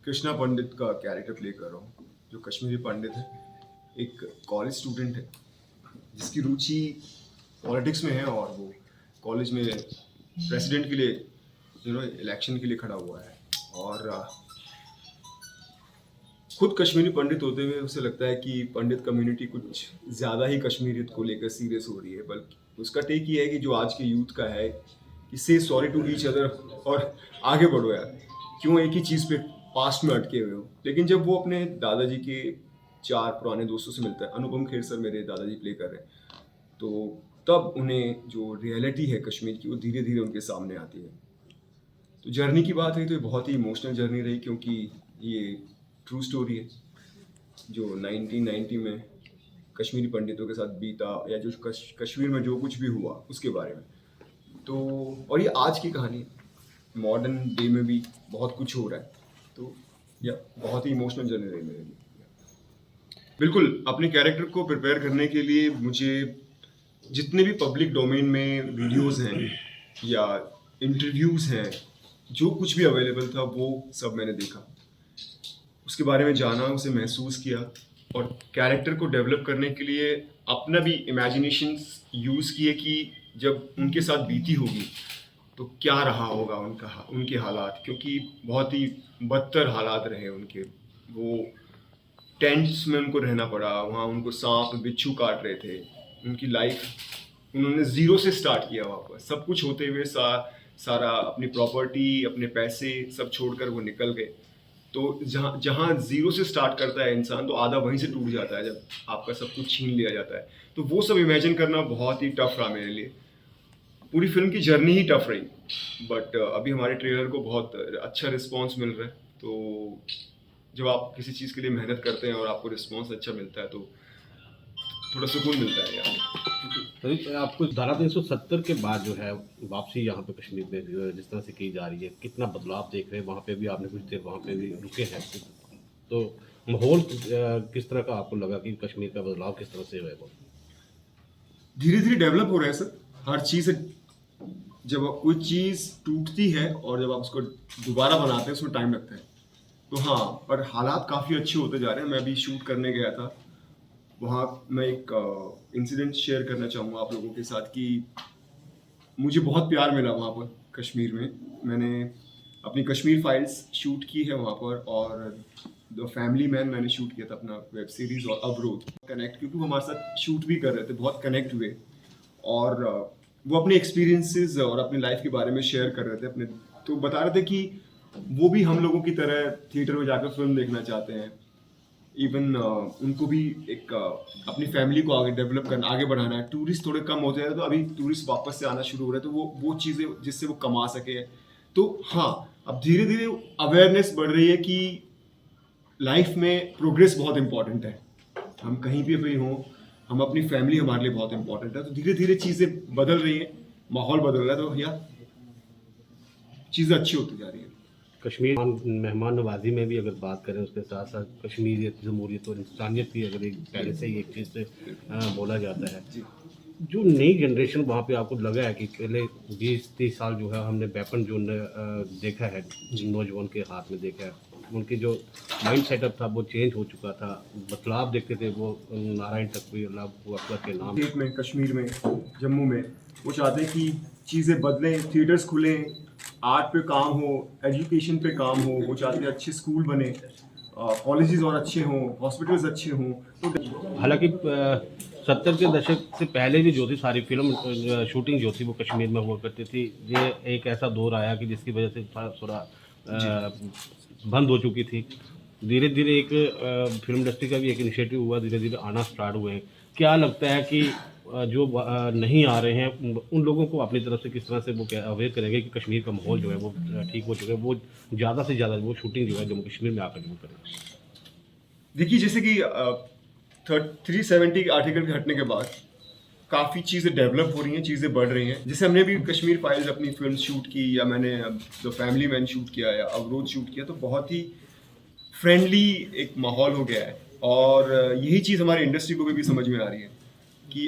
कृष्णा पंडित का character play कर रहा हूँ। जो कश्मीरी पंडित है, एक कॉलेज स्टूडेंट है जिसकी रुचि पॉलिटिक्स में है और वो कॉलेज में प्रेसिडेंट के लिए इलेक्शन के लिए खड़ा हुआ है। और खुद कश्मीरी पंडित होते हुए उसे लगता है कि पंडित कम्युनिटी कुछ ज़्यादा ही कश्मीरियत को लेकर सीरियस हो रही है। बल्कि उसका टेक ये है कि जो आज के यूथ का है कि से सॉरी टू ईच अदर और आगे बढ़ो यार, क्यों एक ही चीज़ पे पास्ट में अटके हुए हो। लेकिन जब वो अपने दादाजी के 4 पुराने दोस्तों से मिलता है, अनुपम खेर सर मेरे दादाजी प्ले कर रहे हैं, तो तब उन्हें जो रियलिटी है कश्मीर की वो धीरे धीरे उनके सामने आती है। तो जर्नी की बात है तो ये बहुत ही इमोशनल जर्नी रही, क्योंकि ये ट्रू स्टोरी है जो 1990 में कश्मीरी पंडितों के साथ बीता, या जो कश्मीर में जो कुछ भी हुआ उसके बारे में। तो और ये आज की कहानी, मॉडर्न डे में भी बहुत कुछ हो रहा है, तो या बहुत ही इमोशनल जर्नी रही मेरे लिए। बिल्कुल, अपने कैरेक्टर को प्रिपेयर करने के लिए मुझे जितने भी पब्लिक डोमेन में वीडियोस हैं या इंटरव्यूज़ हैं, जो कुछ भी अवेलेबल था वो सब मैंने देखा, उसके बारे में जाना, उसे महसूस किया और कैरेक्टर को डेवलप करने के लिए अपना भी इमेजिनेशंस यूज़ किए कि जब उनके साथ बीती होगी तो क्या रहा होगा उनके हालात, क्योंकि बहुत ही बदतर हालात रहे उनके। वो टेंट्स में उनको रहना पड़ा, वहाँ उनको सांप बिच्छू काट रहे थे। उनकी लाइफ उन्होंने ज़ीरो से स्टार्ट किया वापस, सब कुछ होते हुए सारा अपनी प्रॉपर्टी, अपने पैसे सब छोड़कर वो निकल गए। तो जहाँ जहाँ ज़ीरो से स्टार्ट करता है इंसान, तो आधा वहीं से टूट जाता है जब आपका सब कुछ छीन लिया जाता है। तो वो सब इमेजिन करना बहुत ही टफ रहा मेरे लिए। पूरी फिल्म की जर्नी ही टफ रही, बट अभी हमारे ट्रेलर को बहुत अच्छा रिस्पांस मिल रहा है। तो जब आप किसी चीज़ के लिए मेहनत करते हैं और आपको रिस्पांस अच्छा मिलता है तो थोड़ा सुकून मिलता है यार। तो आपको धारा 370 के बाद जो है वापसी यहाँ पे कश्मीर में जिस तरह से की जा रही है, कितना बदलाव देख रहे हैं? वहाँ पे भी आपने कुछ देर वहाँ पे भी रुके हैं, तो माहौल किस तरह का आपको लगा कि कश्मीर का बदलाव किस तरह से है? वो धीरे धीरे डेवलप हो रहा है सर, हर चीज़। जब कोई चीज़ टूटती है और जब आप उसको दोबारा बनाते हैं उसमें टाइम लगता है। तो हाँ, पर हालात काफ़ी अच्छे होते जा रहे हैं। मैं अभी शूट करने गया था वहाँ, मैं एक इंसिडेंट शेयर करना चाहूँगा आप लोगों के साथ कि मुझे बहुत प्यार मिला वहाँ पर कश्मीर में। मैंने अपनी कश्मीर फाइल्स शूट की है वहाँ पर, और द फैमिली मैन मैंने शूट किया था अपना वेब सीरीज़, और अवरोध कनेक्ट, क्योंकि वो हमारे साथ शूट भी कर रहे थे, बहुत कनेक्ट हुए। और वो अपने एक्सपीरियंसेस और अपनी लाइफ के बारे में शेयर कर रहे थे अपने। तो बता रहे थे कि वो भी हम लोगों की तरह थिएटर में जाकर फिल्म देखना चाहते हैं। इवन उनको भी एक अपनी फैमिली को आगे डेवलप करना, आगे बढ़ाना है। टूरिस्ट थोड़े कम हो जाए तो अभी टूरिस्ट वापस से आना शुरू हो रहे हैं, तो वो चीज़ें जिससे वो कमा सके। तो हाँ, अब धीरे धीरे अवेयरनेस बढ़ रही है कि लाइफ में प्रोग्रेस बहुत इंपॉर्टेंट है। हम कहीं भी हों, हम अपनी फैमिली हमारे लिए बहुत इंपॉर्टेंट है। तो धीरे धीरे चीज़ें बदल रही हैं, माहौल बदल रहा है, तो भैया चीज़ें अच्छी होती जा रही हैं। कश्मीर मेहमान नवाजी में भी अगर बात करें, उसके साथ साथ कश्मीरियत, जमहूरियत और इंसानियत भी अगर एक पहले से ही एक चीज़ से बोला जाता है। जो नई जनरेशन वहाँ पे आपको लगा है कि पहले 20-30 साल जो है हमने वेपन जो देखा है नौजवान के हाथ में देखा है, उनकी जो माइंड सेटअप था वो चेंज हो चुका था। बदलाव देखते थे वो नारायण तकवी अल्लाह अकबर के नाम स्टेट में, कश्मीर में, जम्मू में वो चाहते हैं कि चीज़ें बदलें, थिएटर्स खुलें, आर्ट पे काम हो, एजुकेशन पे काम हो। वो चाहते हैं अच्छे स्कूल बने, कॉलेजेस और अच्छे हों, हॉस्पिटल्स अच्छे हों। तो हालांकि 70 के दशक से पहले भी जो थी सारी फिल्म शूटिंग जो थी वो कश्मीर में हुआ करती थी। ये एक ऐसा दौर आया कि जिसकी वजह से थोड़ा बंद हो चुकी थी। धीरे धीरे एक फिल्म इंडस्ट्री का भी एक इनिशिएटिव हुआ, धीरे धीरे आना स्टार्ट हुए हैं। क्या लगता है कि जो नहीं आ रहे हैं उन लोगों को अपनी तरफ से किस तरह से वो क्या अवेयर करेंगे कि कश्मीर का माहौल जो है वो ठीक हो चुका है, वो ज़्यादा से ज़्यादा वो शूटिंग जो है जम्मू कश्मीर में आकर वो करें? देखिए, जैसे कि 370 आर्टिकल के हटने के बाद काफ़ी चीज़ें डेवलप हो रही हैं, चीज़ें बढ़ रही हैं। जैसे हमने भी कश्मीर फाइल्स अपनी फिल्म शूट की, या मैंने द फैमिली मैन शूट किया, या अवरोध शूट किया, तो बहुत ही फ्रेंडली एक माहौल हो गया है। और यही चीज़ हमारी इंडस्ट्री को भी समझ में आ रही है कि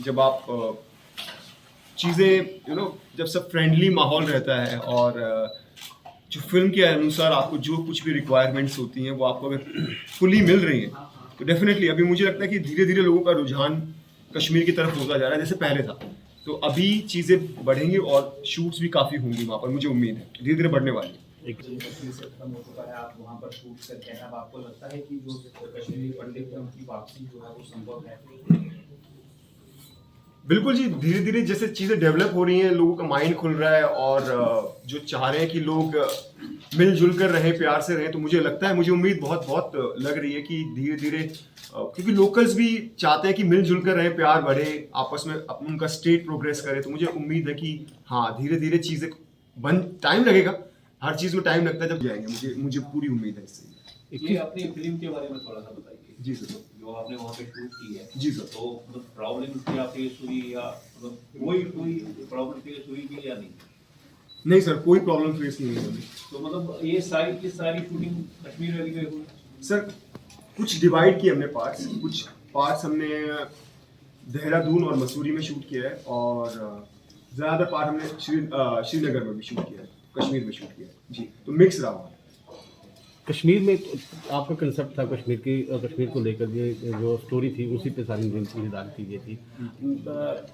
जब आप चीज़ें जब सब फ्रेंडली माहौल रहता है और जो फिल्म के अनुसार आपको जो कुछ भी रिक्वायरमेंट्स होती हैं वो आपको अगर फुली मिल रही हैं तो डेफिनेटली अभी मुझे लगता है कि धीरे धीरे लोगों का रुझान कश्मीर की तरफ होता जा रहा है जैसे पहले था। तो अभी चीज़ें बढ़ेंगी और शूट्स भी काफ़ी होंगी वहाँ पर, मुझे उम्मीद है धीरे धीरे बढ़ने वाली है। कश्मीर से खत्म हो चुका है, आप वहाँ पर शूट करते हैं, अब आपको लगता है कि जो कश्मीरी पंडित है उनकी वापसी जो है वो संभव है? बिल्कुल जी, धीरे धीरे जैसे चीज़ें डेवलप हो रही हैं, लोगों का माइंड खुल रहा है और जो चाह रहे हैं कि लोग मिलजुल कर रहें, प्यार से रहें, तो मुझे लगता है, मुझे उम्मीद बहुत बहुत लग रही है कि धीरे धीरे क्योंकि लोकल्स भी चाहते हैं कि मिलजुल कर रहें, प्यार बढ़े, आपस में उनका स्टेट प्रोग्रेस करे, तो मुझे उम्मीद है कि हाँ धीरे धीरे चीज़ें टाइम लगेगा, हर चीज़ में टाइम लगता है जब जाएंगे, मुझे पूरी उम्मीद है इससे। ये अपनी फिल्म के बारे में थोड़ा सा बताइए। जी सर। जो आपने वहाँ पे शूट की है, जी सर। तो मतलब प्रॉब्लम क्या फेस हुई या मतलब कोई प्रॉब्लम फेस हुई भी या नहीं? नहीं सर, कोई प्रॉब्लम फेस नहीं हुई। तो मतलब ये सारी की सारी शूटिंग कश्मीर वैली में हुई? सर कुछ डिवाइड किए हमने पार्ट्स, कुछ पार्ट्स हमने देहरादून और मसूरी में शूट किया है और ज़्यादातर पार्ट हमने श्रीनगर में भी शूट किया है, कश्मीर में शूट किया है जी, तो मिक्स रहा हुआ है। कश्मीर में तो आपका कंसेप्ट था कश्मीर को लेकर, ये जो स्टोरी थी उसी पे सारी निदान की गई थी।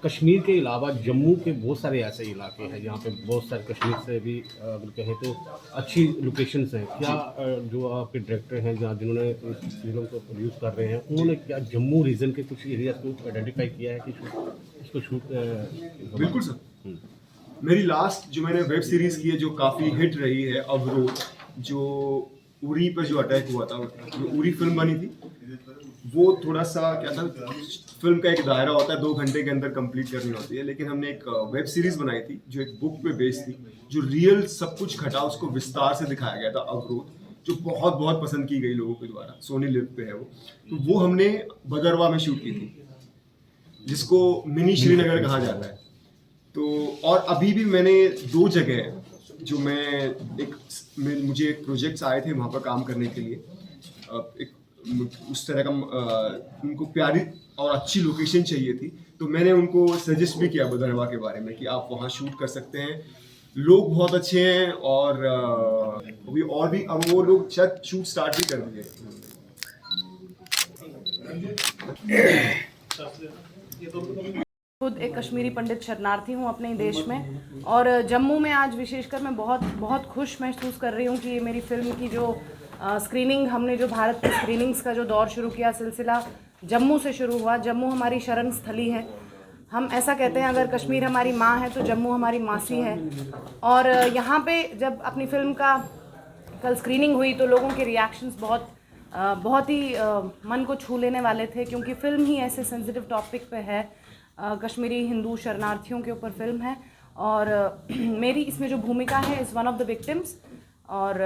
कश्मीर के अलावा जम्मू के बहुत सारे ऐसे इलाके हैं जहाँ पे बहुत सारे कश्मीर से भी अगर कहें तो अच्छी लोकेशंस हैं। क्या जो आपके डायरेक्टर हैं जहाँ जिन्होंने इस फिल्म को प्रोड्यूस कर रहे हैं, उन्होंने क्या जम्मू रीजन के कुछ एरिया को आइडेंटिफाई किया है कि इसको शूट? बिल्कुल सर, मेरी लास्ट जो मैंने वेब सीरीज़ की है जो काफ़ी हिट रही है, अवरोध, जो उरी पर जो अटैक हुआ था, जो उरी फिल्म बनी थी, वो थोड़ा सा क्या था, फिल्म का एक दायरा होता है 2 घंटे के अंदर कंप्लीट करनी होती है, लेकिन हमने एक वेब सीरीज बनाई थी जो एक बुक पे बेस्ड थी, जो रियल सब कुछ घटा उसको विस्तार से दिखाया गया था, अवरोध, जो बहुत बहुत पसंद की गई लोगों के द्वारा, सोनी लिव पे है वो। तो वो हमने भदरवा में शूट की थी, जिसको मिनी श्रीनगर कहा जाता है। तो और अभी भी मैंने 2 जगह जो मुझे एक प्रोजेक्ट्स आए थे वहाँ पर काम करने के लिए, एक उस तरह का उनको प्यारी और अच्छी लोकेशन चाहिए थी, तो मैंने उनको सजेस्ट भी किया भदरवा के बारे में कि आप वहाँ शूट कर सकते हैं, लोग बहुत अच्छे हैं और अभी और भी अब वो लोग शायद शूट स्टार्ट भी कर दिए। खुद एक कश्मीरी पंडित शरणार्थी हूँ अपने देश में, और जम्मू में आज विशेषकर मैं बहुत बहुत खुश महसूस कर रही हूँ कि ये मेरी फिल्म की जो स्क्रीनिंग, हमने जो भारत की स्क्रीनिंग्स का जो दौर शुरू किया, सिलसिला जम्मू से शुरू हुआ। जम्मू हमारी शरण स्थली है, हम ऐसा कहते हैं अगर कश्मीर हमारी माँ है तो जम्मू हमारी मासी है। और यहाँ पे जब अपनी फिल्म का कल स्क्रीनिंग हुई तो लोगों के रिएक्शंस बहुत ही मन को छू लेने वाले थे, क्योंकि फिल्म ही ऐसे सेंसिटिव टॉपिक पे है, कश्मीरी हिंदू शरणार्थियों के ऊपर फिल्म है, और मेरी इसमें जो भूमिका है is one of the victims. और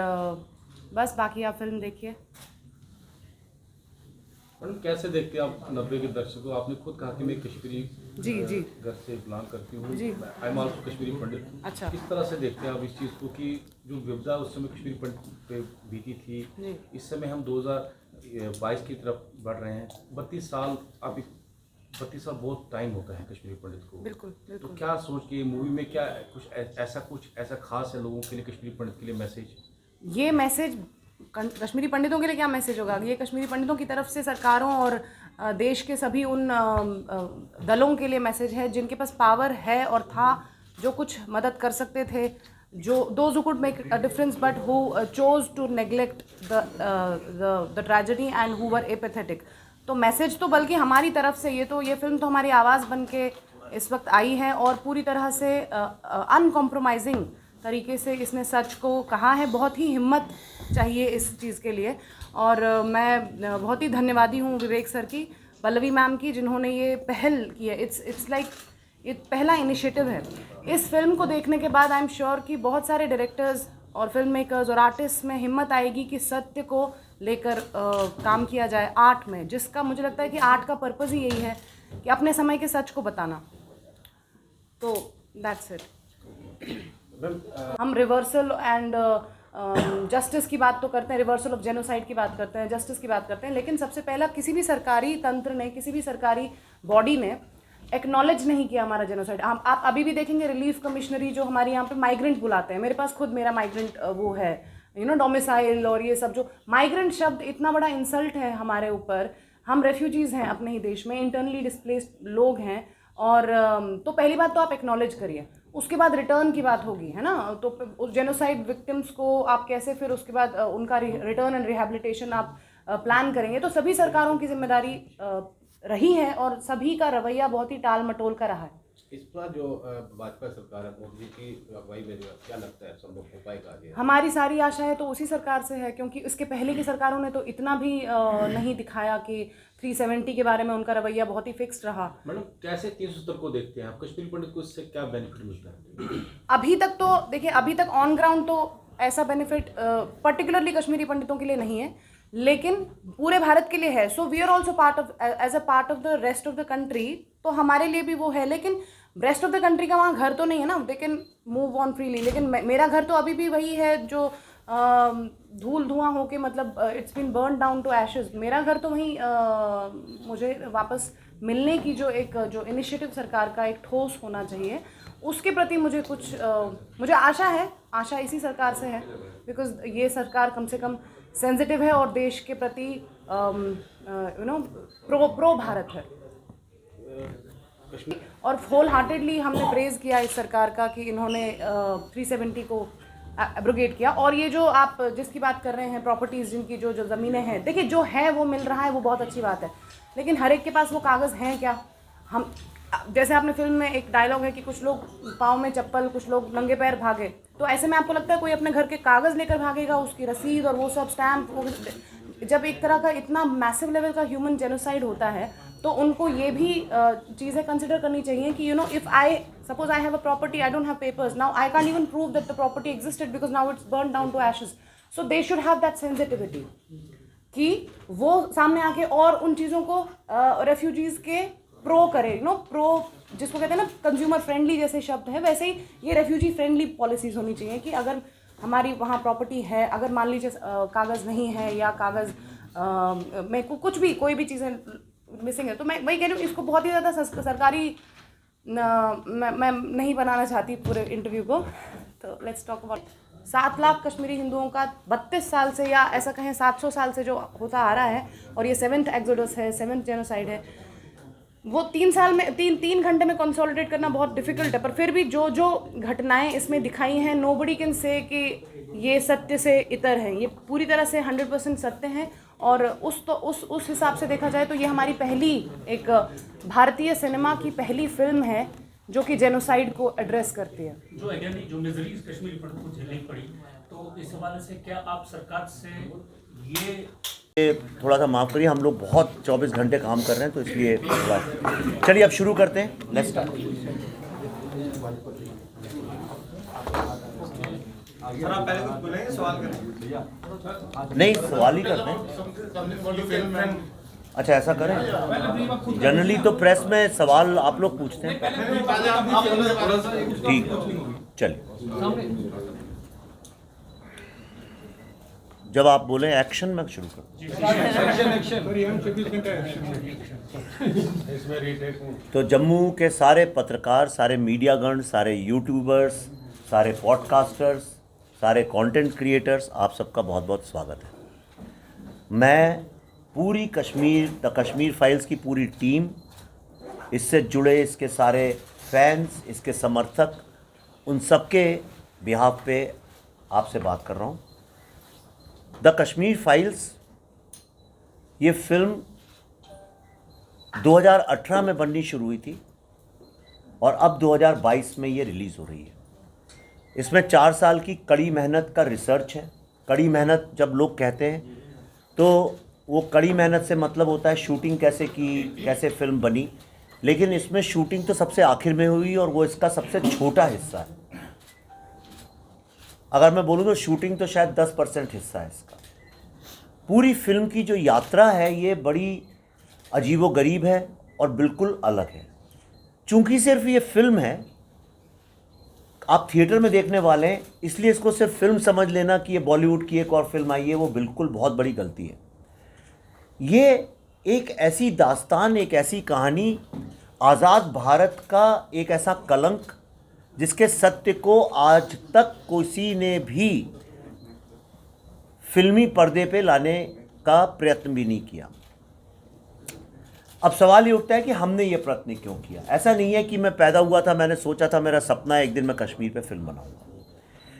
बस बाकी आप फिल्म देखिए। मैडम कैसे देखते हैं आप 90 के दशक को? आपने खुद कहा कि मैं कश्मीरी जी घर से बिलोंग करती हूँ, जी। आई एम आल्सो कश्मीरी पंडित। अच्छा। किस तरह से देखते हैं आप इस चीज़ को कि जो विपदा उस समय कश्मीरी पंडित पे बीती थी, इस समय हम 2022 की तरफ बढ़ रहे हैं, 32 साल, आप 32 साल बहुत टाइम होता है कश्मीरी पंडित को। बिल्कुल बिल्कुल। तो क्या सोच के मूवी में क्या कुछ ऐसा खास है लोगों के लिए, कश्मीरी पंडित के लिए मैसेज? ये मैसेज कश्मीरी पंडितों के लिए क्या मैसेज होगा? ये कश्मीरी पंडितों की तरफ से सरकारों और देश के सभी उन दलों के लिए मैसेज है जिनके पास पावर है और था, जो कुछ मदद कर सकते थे, जो those who could make a difference but who chose to neglect the tragedy and who were apathetic. तो मैसेज तो बल्कि हमारी तरफ से ये फिल्म तो हमारी आवाज़ बन के इस वक्त आई है, और पूरी तरह से अनकॉम्प्रोमाइजिंग तरीके से इसने सच को कहा है। बहुत ही हिम्मत चाहिए इस चीज़ के लिए, और मैं बहुत ही धन्यवादी हूँ विवेक सर की, पल्लवी मैम की, जिन्होंने ये पहल की है। इट्स लाइक ये पहला इनिशिएटिव है। इस फिल्म को देखने के बाद आई एम श्योर कि बहुत सारे डायरेक्टर्स और फिल्म मेकर्स और आर्टिस्ट में हिम्मत आएगी कि सत्य को लेकर काम किया जाए आर्ट में, जिसका मुझे लगता है कि आर्ट का पर्पस ही यही है कि अपने समय के सच को बताना। तो दैट्स इट। हम रिवर्सल एंड जस्टिस की बात तो करते हैं, रिवर्सल ऑफ जेनोसाइड की बात करते हैं, जस्टिस की बात करते हैं, लेकिन सबसे पहला किसी भी सरकारी तंत्र ने, किसी भी सरकारी बॉडी ने एक्नॉलेज नहीं किया हमारा जेनोसाइड। आप अभी भी देखेंगे रिलीफ कमिश्नरी जो हमारे यहाँ पे माइग्रेंट बुलाते हैं, मेरे पास खुद मेरा माइग्रेंट वो है डोमिसाइल और ये सब, जो माइग्रेंट शब्द इतना बड़ा इंसल्ट है हमारे ऊपर। हम रेफ्यूजीज़ हैं अपने ही देश में, इंटरनली डिस्प्लेस्ड लोग हैं, और तो पहली बात तो आप एक्नॉलेज करिए, उसके बाद रिटर्न की बात होगी, है ना। तो उस जेनोसाइड विक्टिम्स को आप कैसे फिर उसके बाद उनका रिटर्न एंड रिहैबिलिटेशन आप प्लान करेंगे। तो सभी सरकारों की जिम्मेदारी रही है और सभी का रवैया बहुत ही टाल मटोल का रहा है। इस पर जो भाजपा सरकार है, मोदी जी की अगुवाई में जो क्या लगता है संभव हो पाएगा? हमारी सारी आशाएं तो उसी सरकार से है, क्योंकि इसके पहले की सरकारों ने तो इतना भी नहीं दिखाया कि 370 के बारे में उनका रवैया बहुत ही फिक्स्ड रहा। मैडम कैसे 370 को देखते हैं आप? कश्मीरी पंडित को इससे क्या बेनिफिट मिलता है? अभी तक तो देखिए, अभी तक ऑन ग्राउंड तो ऐसा बेनिफिट पर्टिकुलरली कश्मीरी पंडितों के लिए नहीं है, लेकिन पूरे भारत के लिए है। So we are also part of as a part of the rest of the country, तो हमारे लिए भी वो है। लेकिन रेस्ट ऑफ द कंट्री का वहाँ घर तो नहीं है ना, they can move on freely. लेकिन मेरा घर तो अभी भी वही है जो धूल धुआं होके, मतलब it's been burn down to ashes. मेरा घर तो वहीं मुझे वापस मिलने की जो इनिशिएटिव सरकार का एक ठोस होना चाहिए, उसके प्रति मुझे कुछ मुझे आशा है। आशा इसी सरकार से है, बिकॉज ये सरकार कम से कम सेंसिटिव है और देश के प्रति प्रो भारत है। और होल हार्टेडली हमने प्रेज किया इस सरकार का कि इन्होंने 370 को एब्रोगेट किया। और ये जो आप जिसकी बात कर रहे हैं, प्रॉपर्टीज़ जिनकी जो ज़मीनें हैं, देखिए जो है वो मिल रहा है, वो बहुत अच्छी बात है, लेकिन हर एक के पास वो कागज़ हैं क्या? हम जैसे आपने फिल्म में एक डायलॉग है कि कुछ लोग पाँव में चप्पल, कुछ लोग नंगे पैर भागे, तो ऐसे में आपको लगता है कोई अपने घर के कागज़ लेकर भागेगा, उसकी रसीद और वो सब स्टैम्प? जब एक तरह का इतना मैसिव लेवल का ह्यूमन जेनोसाइड होता है, तो उनको ये भी चीज़ें कंसिडर करनी चाहिए कि if I suppose I have a property, I don't have papers, now I can't even prove that the property existed because now it's burn down to ashes. So they should have that sensitivity कि वो सामने आके और उन चीज़ों को refugees के pro करे, प्रो जिसको कहते हैं ना कंज्यूमर फ्रेंडली जैसे शब्द है, वैसे ही ये रेफ्यूजी फ्रेंडली पॉलिसीज़ होनी चाहिए कि अगर हमारी वहाँ प्रॉपर्टी है, अगर मान लीजिए कागज़ नहीं है या कागज़ में कुछ भी कोई भी चीज़ें मिसिंग है, तो मैं वही कह रही हूँ, इसको बहुत ही ज़्यादा सरकारी मैं नहीं बनाना चाहती पूरे इंटरव्यू को। तो let's talk about 7 lakh Kashmiri हिंदुओं का 32 साल से, या ऐसा कहें 700 साल से जो होता आ रहा है, और ये 7th एक्सोडस है, 7th जेनोसाइड है, वो 3 साल में 3 घंटे में कंसोलिडेट करना बहुत डिफिकल्ट है। पर फिर भी जो घटनाएं इसमें दिखाई हैं, नोबडी कैन से कि ये सत्य से इतर हैं, ये पूरी तरह से 100% सत्य हैं। और उस हिसाब से देखा जाए तो ये हमारी पहली एक भारतीय सिनेमा की पहली फिल्म है जो कि जेनोसाइड को एड्रेस करती है। जो अगेन जो मिजरीज कश्मीरी पंडित को झेलनी पड़ी, तो इस हवाले से क्या आप सरकार से ये थोड़ा सा माफ़ करिए, हम लोग बहुत 24 घंटे काम कर रहे हैं, तो इसलिए थोड़ा। चलिए अब शुरू करते हैं, लेट्स स्टार्ट। सर आप पहले कुछ बोलेंगे, सवाल करें? नहीं, सवाल ही करते हैं। अच्छा ऐसा करें, जनरली तो प्रेस में सवाल आप लोग पूछते हैं। ठीक, चलिए जब आप बोले एक्शन में शुरू कर। तो जम्मू के सारे पत्रकार, सारे मीडियागण, सारे यूट्यूबर्स, सारे पॉडकास्टर्स, सारे कंटेंट क्रिएटर्स, आप सबका बहुत बहुत स्वागत है। मैं पूरी द कश्मीर फाइल्स की पूरी टीम, इससे जुड़े इसके सारे फैंस, इसके समर्थक, उन सबके बिहाफ पे आपसे बात कर रहा हूँ। द कश्मीर फाइल्स ये फिल्म 2018 में बननी शुरू हुई थी और अब 2022 में ये रिलीज़ हो रही है। इसमें 4 साल की कड़ी मेहनत का रिसर्च है। कड़ी मेहनत जब लोग कहते हैं तो वो कड़ी मेहनत से मतलब होता है शूटिंग कैसे की, कैसे फिल्म बनी, लेकिन इसमें शूटिंग तो सबसे आखिर में हुई और वो इसका सबसे छोटा हिस्सा है। अगर मैं बोलूँ तो शूटिंग तो शायद 10% हिस्सा है इसका। पूरी फिल्म की जो यात्रा है ये बड़ी अजीबोगरीब है और बिल्कुल अलग है। चूँकि सिर्फ ये फिल्म है, आप थिएटर में देखने वाले हैं, इसलिए इसको सिर्फ फिल्म समझ लेना कि ये बॉलीवुड की एक और फिल्म आई है, वो बिल्कुल बहुत बड़ी गलती है। ये एक ऐसी दास्तान, एक ऐसी कहानी आज़ाद भारत का एक ऐसा कलंक जिसके सत्य को आज तक किसी ने भी फिल्मी पर्दे पे लाने का प्रयत्न भी नहीं किया। अब सवाल ये उठता है कि हमने ये प्रयत्न क्यों किया। ऐसा नहीं है कि मैं पैदा हुआ था, मैंने सोचा था, मेरा सपना है एक दिन मैं कश्मीर पे फिल्म बनाऊंगा,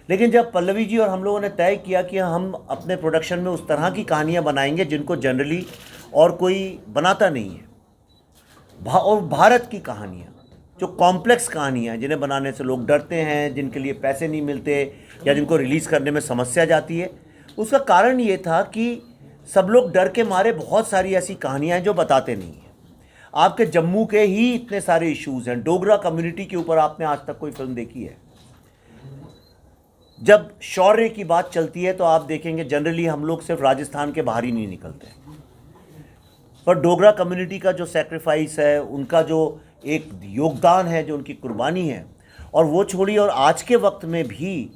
लेकिन जब पल्लवी जी और हम लोगों ने तय किया कि हम अपने प्रोडक्शन में उस तरह की कहानियाँ बनाएंगे जिनको जनरली और कोई बनाता नहीं है, और भारत की कहानियाँ जो कॉम्प्लेक्स कहानियाँ जिन्हें बनाने से लोग डरते हैं, जिनके लिए पैसे नहीं मिलते या जिनको रिलीज़ करने में समस्या जाती है, उसका कारण ये था कि सब लोग डर के मारे बहुत सारी ऐसी कहानियाँ हैं जो बताते नहीं हैं। आपके जम्मू के ही इतने सारे इश्यूज़ हैं। डोगरा कम्युनिटी के ऊपर आपने आज तक कोई फिल्म देखी है? जब शौर्य की बात चलती है तो आप देखेंगे जनरली हम लोग सिर्फ राजस्थान के बाहर ही नहीं निकलते, पर डोगरा कम्युनिटी का जो सेक्रीफाइस है, उनका जो एक योगदान है, जो उनकी कुर्बानी है, और वो छोड़ी। और आज के वक्त में भी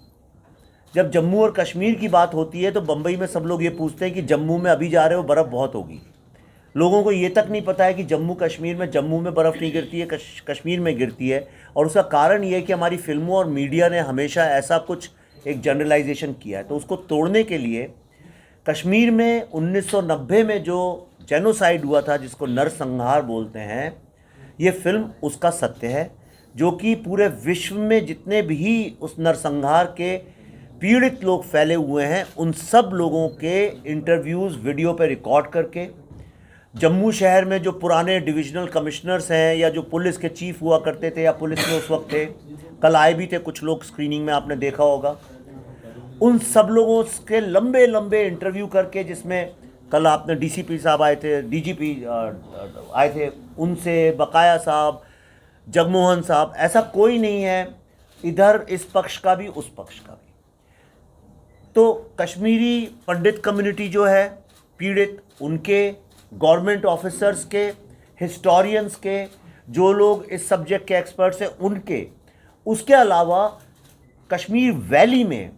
जब जम्मू और कश्मीर की बात होती है तो बम्बई में सब लोग ये पूछते हैं कि जम्मू में अभी जा रहे हो, बर्फ़ बहुत होगी। लोगों को ये तक नहीं पता है कि जम्मू में बर्फ़ नहीं गिरती है, कश्मीर में गिरती है। और उसका कारण ये है कि हमारी फिल्मों और मीडिया ने हमेशा ऐसा कुछ एक जनरलाइजेशन किया है। तो उसको तोड़ने के लिए कश्मीर में 1990 में जो जेनोसाइड हुआ था, जिसको नरसंहार बोलते हैं, ये फिल्म उसका सत्य है, जो कि पूरे विश्व में जितने भी उस नरसंहार के पीड़ित लोग फैले हुए हैं, उन सब लोगों के इंटरव्यूज़ वीडियो पे रिकॉर्ड करके, जम्मू शहर में जो पुराने डिविजनल कमिश्नर्स हैं या जो पुलिस के चीफ हुआ करते थे या पुलिस में उस वक्त थे, कल आए भी थे कुछ लोग, स्क्रीनिंग में आपने देखा होगा, उन सब लोगों के लंबे लंबे इंटरव्यू करके, जिसमें कल आपने डीसीपी साहब आए थे, डीजीपी आए थे, उनसे बकाया साहब, जगमोहन साहब, ऐसा कोई नहीं है इधर इस पक्ष का भी उस पक्ष का भी। तो कश्मीरी पंडित कम्युनिटी जो है पीड़ित, उनके, गवर्नमेंट ऑफिसर्स के, हिस्टोरियंस के, जो लोग इस सब्जेक्ट के एक्सपर्ट्स हैं उनके, उसके अलावा कश्मीर वैली में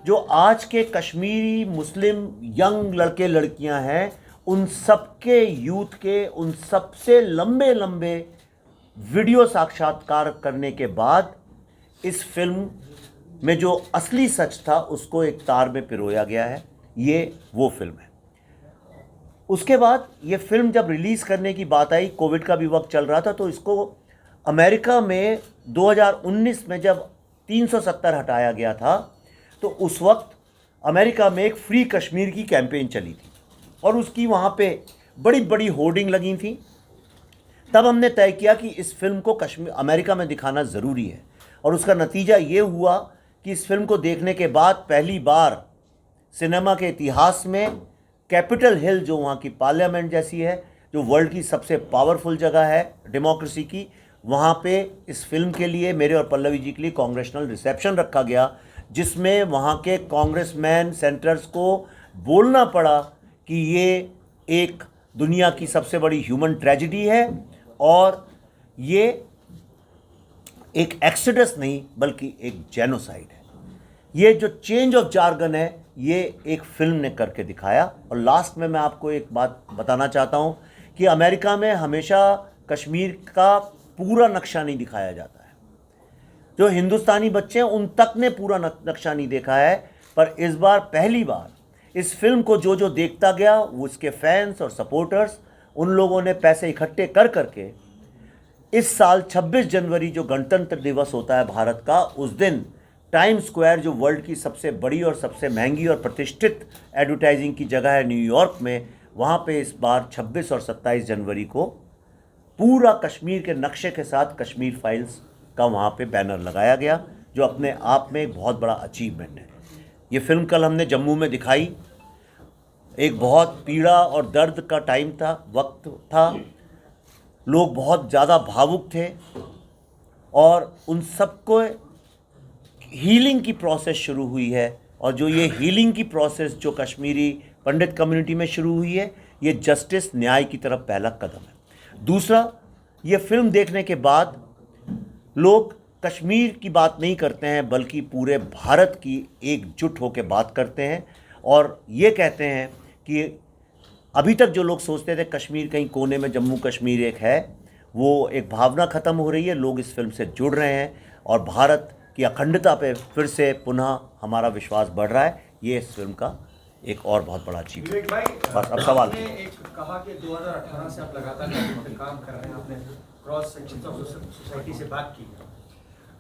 जो आज के कश्मीरी मुस्लिम यंग लड़के लड़कियां हैं, उन सबके यूथ के, उन सबसे लंबे लंबे वीडियो साक्षात्कार करने के बाद इस फिल्म में जो असली सच था उसको एक तार में पिरोया गया है। ये वो फिल्म है। उसके बाद ये फिल्म जब रिलीज़ करने की बात आई, कोविड का भी वक्त चल रहा था, तो इसको अमेरिका में 2019 में जब 370 हटाया गया था, तो उस वक्त अमेरिका में एक फ्री कश्मीर की कैंपेन चली थी और उसकी वहाँ पे बड़ी बड़ी होर्डिंग लगी थी। तब हमने तय किया कि इस फिल्म को अमेरिका में दिखाना ज़रूरी है, और उसका नतीजा ये हुआ कि इस फिल्म को देखने के बाद पहली बार सिनेमा के इतिहास में कैपिटल हिल, जो वहाँ की पार्लियामेंट जैसी है, जो वर्ल्ड की सबसे पावरफुल जगह है डेमोक्रेसी की, वहाँ पे इस फिल्म के लिए, मेरे और पल्लवी जी के लिए कॉन्ग्रेशनल रिसेप्शन रखा गया, जिसमें वहाँ के कांग्रेसमैन सेनेटर्स को बोलना पड़ा कि ये एक दुनिया की सबसे बड़ी ह्यूमन ट्रेजेडी है और ये एक एक्सीडस नहीं बल्कि एक जेनोसाइड है। ये जो चेंज ऑफ जार्गन है, ये एक फिल्म ने करके दिखाया। और लास्ट में मैं आपको एक बात बताना चाहता हूँ कि अमेरिका में हमेशा कश्मीर का पूरा नक्शा नहीं दिखाया जाता है। जो हिंदुस्तानी बच्चे हैं उन तक ने पूरा नक्शा नहीं देखा है, पर इस बार पहली बार इस फिल्म को जो जो देखता गया, वो इसके फैंस और सपोर्टर्स, उन लोगों ने पैसे इकट्ठे कर करके इस साल 26 जनवरी जो गणतंत्र दिवस होता है भारत का, उस दिन टाइम स्क्वायर, जो वर्ल्ड की सबसे बड़ी और सबसे महंगी और प्रतिष्ठित एडवर्टाइजिंग की जगह है न्यूयॉर्क में, वहाँ पे इस बार 26 और 27 जनवरी को पूरा कश्मीर के नक्शे के साथ कश्मीर फाइल्स का वहाँ पे बैनर लगाया गया, जो अपने आप में एक बहुत बड़ा अचीवमेंट है। ये फिल्म कल हमने जम्मू में दिखाई। एक बहुत पीड़ा और दर्द का टाइम था, वक्त था, लोग बहुत ज़्यादा भावुक थे और उन सबको हीलिंग की प्रोसेस शुरू हुई है। और जो ये हीलिंग की प्रोसेस जो कश्मीरी पंडित कम्युनिटी में शुरू हुई है, ये जस्टिस, न्याय की तरफ पहला कदम है। दूसरा, ये फिल्म देखने के बाद लोग कश्मीर की बात नहीं करते हैं बल्कि पूरे भारत की एकजुट होकर बात करते हैं और ये कहते हैं कि अभी तक जो लोग सोचते थे कश्मीर कहीं कोने में जम्मू कश्मीर एक है, वो एक भावना ख़त्म हो रही है, लोग इस फिल्म से जुड़ रहे हैं और भारत की अखंडता पे फिर से पुनः हमारा विश्वास बढ़ रहा है। ये इस फिल्म का एक और बहुत बड़ा अचीवमेंट। विवेक भाई, बस अब सवाल आपने एक कहा कि 2018 से आप लगातार यहाँ पे काम कर रहे हैं, आपने क्रॉस सेक्शन ऑफ सोसाइटी से बात की।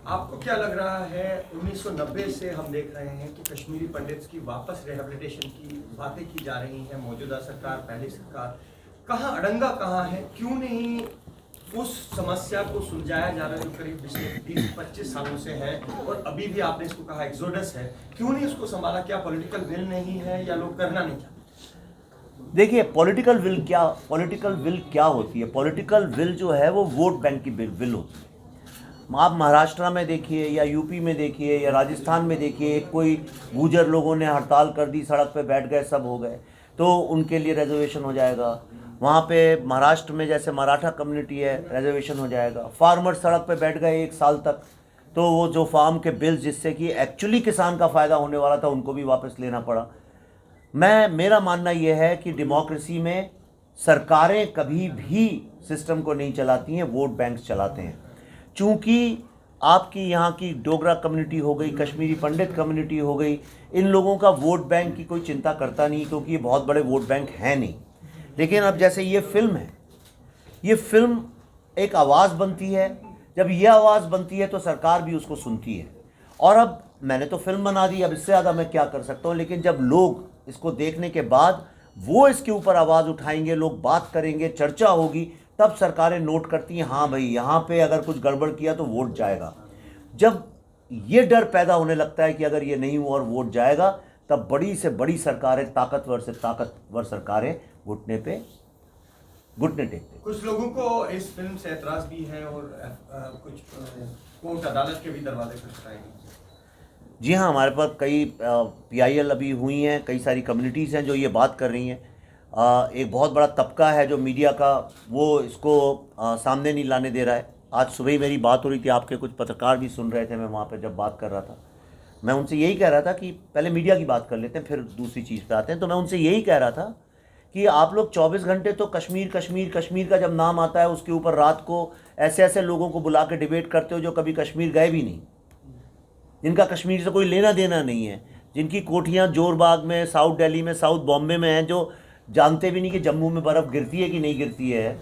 आपको क्या लग रहा है, 1990 से हम देख रहे हैं कि कश्मीरी पंडित्स की वापस रिहेबिलिटेशन की बातें की जा रही हैं, मौजूदा सरकार, पहली सरकार, कहाँ अड़ंगा कहाँ है, क्यों नहीं उस समस्या को सुलझाया जा रहा है जो करीब पिछले 20-25 सालों से है, और अभी भी आपने इसको कहा एक्सोडस है, क्यों नहीं उसको संभाला? क्या पॉलिटिकल विल नहीं है या लोग करना नहीं चाहते? देखिए, पॉलिटिकल विल क्या होती है? पॉलिटिकल विल जो है वो वोट बैंक की विल होती है। आप महाराष्ट्र में देखिए या यूपी में देखिए या राजस्थान में देखिए, कोई गुर्जर लोगों ने हड़ताल कर दी, सड़क पे बैठ गए, सब हो गए, तो उनके लिए रिजर्वेशन हो जाएगा। वहाँ पे महाराष्ट्र में जैसे मराठा कम्युनिटी है, रिजर्वेशन हो जाएगा। फार्मर सड़क पे बैठ गए 1 साल तक, तो वो जो फार्म के बिल्स जिससे कि एक्चुअली किसान का फ़ायदा होने वाला था, उनको भी वापस लेना पड़ा। मेरा मानना ये है कि डेमोक्रेसी में सरकारें कभी भी सिस्टम को नहीं चलाती हैं, वोट बैंक्स चलाते हैं। चूँकि आपकी यहाँ की डोगरा कम्युनिटी हो गई, कश्मीरी पंडित कम्युनिटी हो गई, इन लोगों का वोट बैंक की कोई चिंता करता नहीं, क्योंकि ये बहुत बड़े वोट बैंक हैं नहीं। लेकिन अब जैसे ये फिल्म है, ये फिल्म एक आवाज़ बनती है, जब ये आवाज़ बनती है तो सरकार भी उसको सुनती है। और अब मैंने तो फिल्म बना दी, अब इससे ज़्यादा मैं क्या कर सकता हूँ? लेकिन जब लोग इसको देखने के बाद वो इसके ऊपर आवाज़ उठाएंगे, लोग बात करेंगे, चर्चा होगी, तब सरकारें नोट करती हैं, हाँ भाई यहाँ पे अगर कुछ गड़बड़ किया तो वोट जाएगा। जब ये डर पैदा होने लगता है कि अगर ये नहीं हुआ और वोट जाएगा, तब बड़ी से बड़ी सरकारें, ताकतवर से ताकतवर सरकारें घुटने टेकते। कुछ लोगों को इस फिल्म से एतराज़ भी है और कुछ कोर्ट अदालत के भी दरवाजे खटखटाएंगे। जी हाँ, हमारे पास कई PIL अभी हुई हैं, कई सारी कम्युनिटीज़ हैं जो ये बात कर रही हैं। एक बहुत बड़ा तबका है जो मीडिया का, वो इसको सामने नहीं लाने दे रहा है। आज सुबह ही मेरी बात हो रही थी, आपके कुछ पत्रकार भी सुन रहे थे, मैं वहाँ पर जब बात कर रहा था, मैं उनसे यही कह रहा था कि पहले मीडिया की बात कर लेते हैं, फिर दूसरी चीज़ पे आते हैं। तो मैं उनसे यही कह रहा था कि आप लोग 24 घंटे तो कश्मीर का जब नाम आता है, उसके ऊपर रात को ऐसे ऐसे लोगों को बुला के डिबेट करते हो जो कभी कश्मीर गए भी नहीं, जिनका कश्मीर से कोई लेना देना नहीं है, जिनकी कोठियाँ जोरबाग में, साउथ दिल्ली में, साउथ बॉम्बे में हैं, जो जानते भी नहीं कि जम्मू में बर्फ़ गिरती है कि नहीं गिरती है,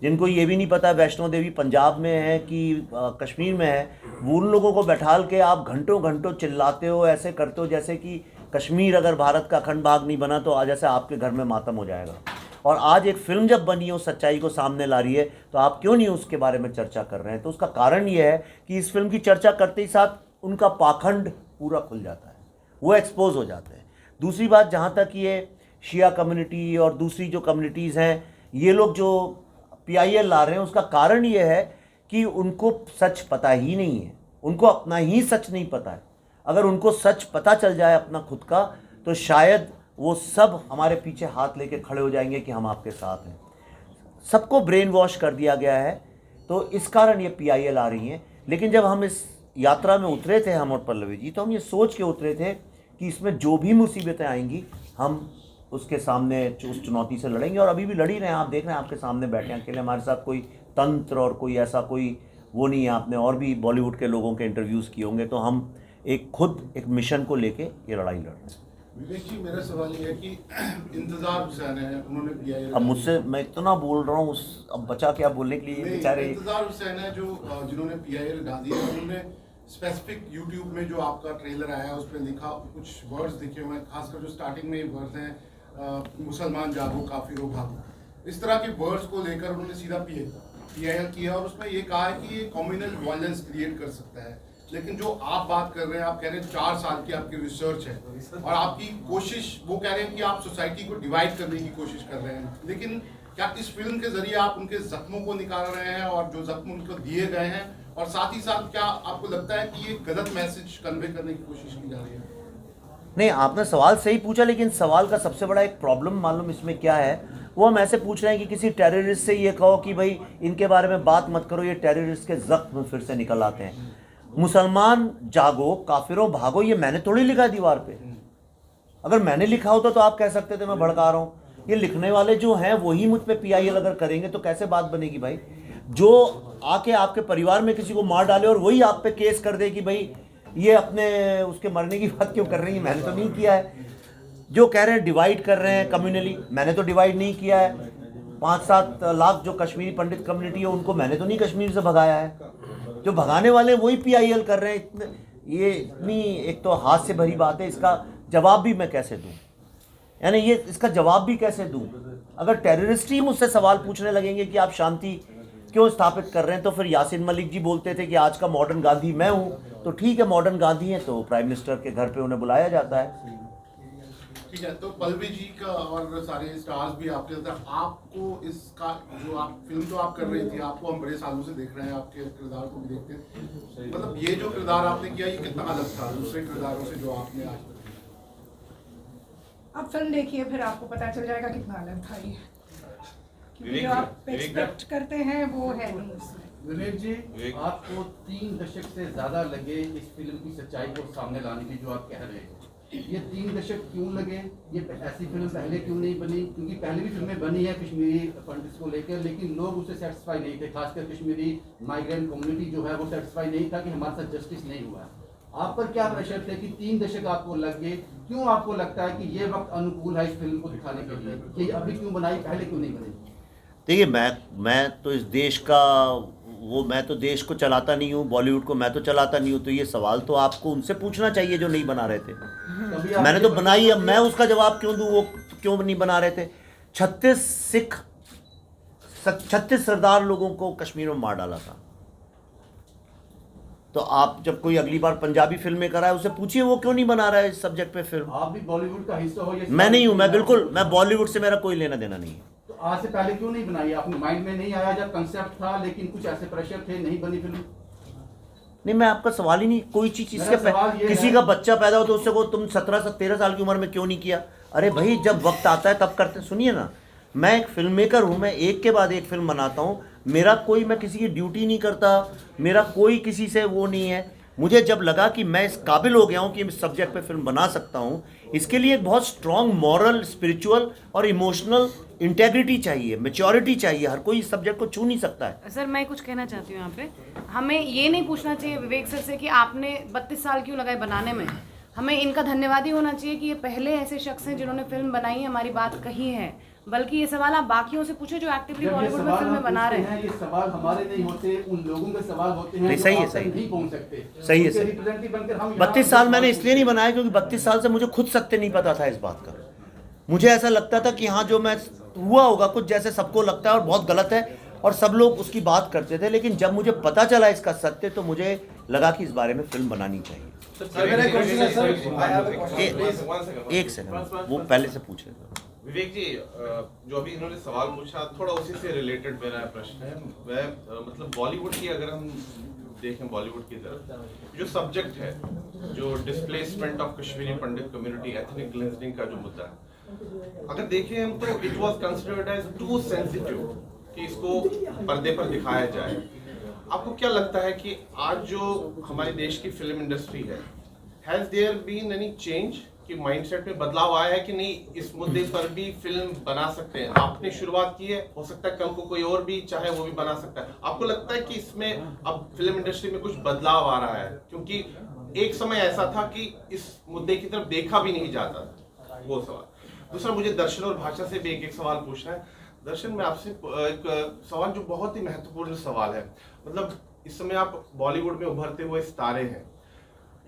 जिनको ये भी नहीं पता वैष्णो देवी पंजाब में है कि कश्मीर में है। वो उन लोगों को बैठाल के आप घंटों घंटों चिल्लाते हो, ऐसे करते हो जैसे कि कश्मीर अगर भारत का अखंड भाग नहीं बना तो आज जैसे आपके घर में मातम हो जाएगा। और आज एक फिल्म जब बनी हो, सच्चाई को सामने ला रही है, तो आप क्यों नहीं उसके बारे में चर्चा कर रहे हैं? तो उसका कारण ये है कि इस फिल्म की चर्चा करते ही साथ उनका पाखंड पूरा खुल जाता है, वो एक्सपोज हो जाते हैं। दूसरी बात, जहाँ तक ये शिया कम्युनिटी और दूसरी जो कम्युनिटीज़ हैं, ये लोग जो PIL ला रहे हैं, उसका कारण ये है कि उनको सच पता ही नहीं है, उनको अपना ही सच नहीं पता है। अगर उनको सच पता चल जाए अपना खुद का, तो शायद वो सब हमारे पीछे हाथ लेके खड़े हो जाएंगे कि हम आपके साथ हैं। सबको ब्रेन वॉश कर दिया गया है, तो इस कारण ये PIL आ रही हैं। लेकिन जब हम इस यात्रा में उतरे थे, हम और पल्लवी जी, तो हम ये सोच के उतरे थे कि इसमें जो भी मुसीबतें आएंगी, हम उसके सामने उस चुनौती से लड़ेंगे, और अभी भी लड़ ही रहे हैं। आप देख रहे हैं, आपके सामने बैठे हैं अकेले, हमारे साथ कोई तंत्र और कोई ऐसा कोई वो नहीं है। आपने और भी बॉलीवुड के लोगों के इंटरव्यूज़ किए होंगे। तो हम एक मिशन को लेके ये लड़ाई लड़ रहे हैं। विवेक जी, मेरा सवाल ये है कि इंतजार हुसैन है, उन्होंने PIL, अब मुझसे मैं इतना बोल रहा हूँ, अब बचा क्या बोलने के लिए बेचारे। इंतजार हुसैन है जो जिन्होंने PIL डाली है, उन्होंने स्पेसिफिक यूट्यूब में जो आपका ट्रेलर आया उस पर लिखा, कुछ वर्ड्स दिखे हुए हैं, खासकर जो स्टार्टिंग में वर्ड्स हैं, मुसलमान जागो काफिरों भागो, इस तरह के वर्ड्स को लेकर उन्होंने सीधा PIL किया, और उसमें ये कहा है कि ये कम्युनल वायलेंस क्रिएट कर सकता है। लेकिन जो आप बात कर रहे हैं, आप कह रहे हैं 4 साल की आपकी रिसर्च है और आपकी कोशिश, वो कह रहे हैं कि आप सोसाइटी को डिवाइड करने की कोशिश कर रहे हैं, लेकिन क्या इस फिल्म के जरिए आप उनके जख्मों को निकाल रहे हैं और जो जख्म उनको दिए गए हैं, और साथ ही साथ क्या आपको लगता है कि ये गलत मैसेज कन्वे करने की कोशिश की जा रही है? नहीं, आपने सवाल सही पूछा, लेकिन सवाल का सबसे बड़ा एक प्रॉब्लम मालूम इसमें क्या है? वो हम ऐसे पूछ रहे हैं कि किसी टेररिस्ट से ये कहो कि भाई इनके बारे में बात मत करो, ये टेररिस्ट के जख्म फिर से निकल आते हैं। मुसलमान जागो काफिरों भागो, ये मैंने थोड़ी लिखा है दीवार पे। अगर मैंने लिखा होता तो आप कह सकते थे मैं भड़का रहा हूँ। ये लिखने वाले जो हैं वही मुझ पे PIL अगर करेंगे तो कैसे बात बनेगी भाई? जो आके आपके परिवार में किसी को मार डाले और वही आप पे केस कर दे कि भाई ये अपने उसके मरने की बात क्यों कर रही है, मैंने तो नहीं किया है। जो कह रहे हैं डिवाइड कर रहे हैं कम्युनली, मैंने तो डिवाइड नहीं किया है। 5-7 लाख जो कश्मीरी पंडित कम्युनिटी है उनको मैंने तो नहीं कश्मीर से भगाया है। जो भगाने वाले वही PIL कर रहे हैं। ये इतनी एक तो हाथ से भरी बात है, इसका जवाब भी मैं कैसे दूं? यानी ये इसका जवाब भी कैसे दूं? अगर टेररिस्ट ही मुझसे सवाल पूछने लगेंगे कि आप शांति क्यों स्थापित कर रहे हैं, तो फिर यासीन मलिक जी बोलते थे कि आज का मॉडर्न गांधी मैं हूं। तो ठीक है, मॉडर्न गांधी है तो प्राइम मिनिस्टर के घर पे उन्हें बुलाया जाता है। ठीक है, तो पल्लवी जी का और सारे स्टार्स भी आपके साथ हैं। आपको इसका जो आप फिल्म तो आप कर रही थी, आपको हम बड़े सालों से देख रहे हैं, आपके किरदार को भी देखते हैं, मतलब ये जो किरदार आपने किया ये कितना अलग था दूसरे किरदारों से जो आपने आज तक किया? अब फिल्म देखिए फिर आपको पता चल जाएगा कितना अलग था ये, क्योंकि जो आप एक्सपेक्ट करते हैं वो है नहीं उसमें। विवेक जी, आपको 3 दशक से ज़्यादा लगे इस फिल्म की सच्चाई को सामने लाने की, जो आप कह रहे हैं, ये 3 दशक क्यों लगे? ये ऐसी फिल्म पहले क्यों नहीं बनी? क्योंकि पहले भी फिल्में बनी है कश्मीरी पंडित्स को लेकर, लेकिन लोग उससे सेटिस्फाई नहीं थे। खासकर कश्मीरी माइग्रेंट कम्युनिटी जो है वो सेटिस्फाई नहीं था कि हमारे साथ जस्टिस नहीं हुआ। आप पर क्या प्रेशर थे कि 3 दशक आपको लग गए? क्यों आपको लगता है कि ये वक्त अनुकूल है इस फिल्म को दिखाने के लिए कि ये अभी क्यों बनाई, पहले क्यों नहीं बनी? देखिए, मैं तो इस देश का मैं तो देश को चलाता नहीं हूँ, बॉलीवुड को मैं तो चलाता नहीं हूँ। तो ये सवाल तो आपको उनसे पूछना चाहिए जो नहीं बना रहे थे। मैंने तो बनाई, अब मैं उसका जवाब क्यों दूँ? वो क्यों नहीं बना रहे थे? 36 सरदार लोगों को कश्मीर में मार डाला था। तो आप जब कोई अगली बार पंजाबी फिल्में कराए उससे पूछिए वो क्यों नहीं बना रहा है इस सब्जेक्ट पे फिल्म। आप भी बॉलीवुड का हिस्सा हो? मैं नहीं हूँ, मैं बॉलीवुड से मेरा कोई लेना देना नहीं है। तो आज से पहले क्यों नहीं बनाई? आपने माइंड में नहीं आया जब कंसेप्ट था, लेकिन कुछ ऐसे प्रेशर थे, नहीं बनी फिल्म? नहीं, मैं आपका सवाल ही नहीं, कोई चीज किसी का बच्चा पैदा हो तो उससे को तुम 17-13 साल की उम्र में क्यों नहीं किया? अरे भाई, जब वक्त आता है तब करते। सुनिए ना, मैं एक फिल्म मेकर हूँ, मैं एक के बाद एक फिल्म बनाता हूँ। मैं किसी की ड्यूटी नहीं करता, मेरा कोई किसी से वो नहीं है। मुझे जब लगा कि मैं इस काबिल हो गया हूँ कि इस सब्जेक्ट पे फिल्म बना सकता हूँ, इसके लिए एक बहुत स्ट्रॉन्ग मॉरल, स्पिरिचुअल और इमोशनल इंटेग्रिटी चाहिए, मैच्योरिटी चाहिए। हर कोई इस सब्जेक्ट को छू नहीं सकता है। सर, मैं कुछ कहना चाहती हूँ यहाँ पे। हमें ये नहीं पूछना चाहिए विवेक सर से कि आपने 32 साल क्यों लगाए बनाने में। हमें इनका धन्यवाद ही होना चाहिए कि ये पहले ऐसे शख्स हैं जिन्होंने फिल्म बनाई है, हमारी बात कही है। बल्कि ये सवाल आप बाकियों से पूछे जो एक्टिवली बॉलीवुड में फिल्में बना रहे हैं। ये सवाल हमारे नहीं होते, उन लोगों के सवाल होते हैं। सही है, नहीं पहुंच सकते। सही है, सही। 32 साल मैंने इसलिए नहीं बनाया क्योंकि 32 साल से मुझे खुद सत्य नहीं पता था इस बात का। मुझे ऐसा लगता था कि हाँ, जो मैं हुआ होगा कुछ जैसे सबको लगता है और बहुत गलत है और सब लोग उसकी बात करते थे। लेकिन जब मुझे पता चला इसका सत्य तो मुझे लगा कि इस बारे में फिल्म बनानी चाहिए। एक सेकंड, वो पहले से पूछ रहे थे। विवेक जी, जो अभी इन्होंने सवाल पूछा थोड़ा उसी से रिलेटेड मेरा प्रश्न है। वह मतलब बॉलीवुड की अगर हम देखें, बॉलीवुड की तरफ जो सब्जेक्ट है, जो displacement of Kashmiri Pandit community, ethnic cleansing का जो मुद्दा है, अगर देखें हम तो it was considered as too sensitive कि इसको पर्दे पर दिखाया जाए। आपको क्या लगता है कि आज जो हमारे देश की फिल्म इंडस्ट्री है, has there been any change कि माइंडसेट में बदलाव आया है कि नहीं, इस मुद्दे पर भी फिल्म बना सकते हैं? आपने शुरुआत की है, हो सकता है कल को कोई और भी चाहे वो भी बना सकता है। आपको लगता है कि इसमें अब फिल्म इंडस्ट्री में कुछ बदलाव आ रहा है? क्योंकि एक समय ऐसा था कि इस मुद्दे की तरफ देखा भी नहीं जाता था। वो सवाल। दूसरा, मुझे दर्शन और भाषा से भी एक सवाल पूछना है। दर्शन, मैं आपसे एक सवाल जो बहुत ही महत्वपूर्ण सवाल है, मतलब इस समय आप बॉलीवुड में उभरते हुए सितारे हैं,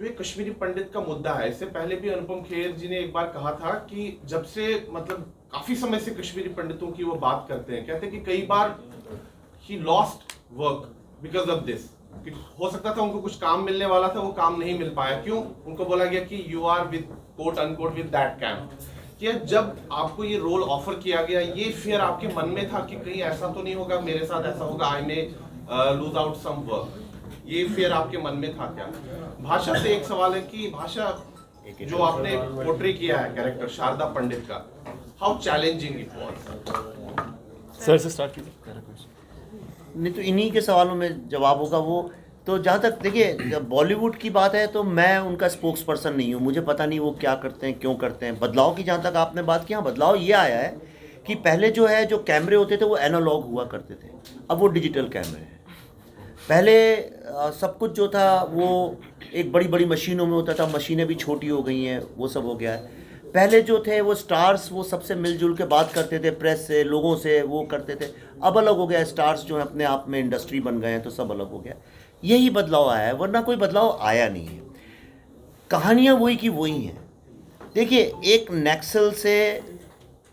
जो एक कश्मीरी पंडित का मुद्दा है। इससे पहले भी अनुपम खेर जी ने एक बार कहा था कि जब से मतलब काफी समय से कश्मीरी पंडितों की वो बात करते हैं, कहते हैं कि कई बार he lost work because of this. हो सकता था उनको कुछ काम मिलने वाला था, वो काम नहीं मिल पाया। क्यों? उनको बोला गया कि you are with quote unquote with that camp. क्या जब आपको ये रोल ऑफर किया गया, ये फियर आपके मन में था कि कहीं ऐसा तो नहीं होगा मेरे साथ, ऐसा होगा, I may lose out some work? ये फियर आपके मन में था क्या? भाषा से एक सवाल है कि भाषा जो आपने पोर्ट्रे किया है कैरेक्टर शारदा पंडित का, how challenging it was? Sir से स्टार्ट कीजिए। नहीं तो इन्हीं के सवालों में जवाब होगा। वो तो जहाँ तक देखिए, जब बॉलीवुड की बात है तो मैं उनका स्पोक्स पर्सन नहीं हूँ, मुझे पता नहीं वो क्या करते हैं, क्यों करते हैं। बदलाव की जहाँ तक आपने बात की, हाँ, बदलाव ये आया है कि पहले जो है जो कैमरे होते थे वो एनालॉग हुआ करते थे, अब वो डिजिटल कैमरे हैं। पहले सब कुछ जो था वो एक बड़ी बड़ी मशीनों में होता था, मशीनें भी छोटी हो गई हैं, वो सब हो गया है। पहले जो थे वो स्टार्स वो सबसे मिलजुल के बात करते थे, प्रेस से, लोगों से वो करते थे। अब अलग हो गया, स्टार्स जो है अपने आप में इंडस्ट्री बन गए हैं, तो सब अलग हो गया। यही बदलाव आया है, वरना कोई बदलाव आया नहीं है। कहानियाँ वही की वही हैं। देखिए, एक नक्सल से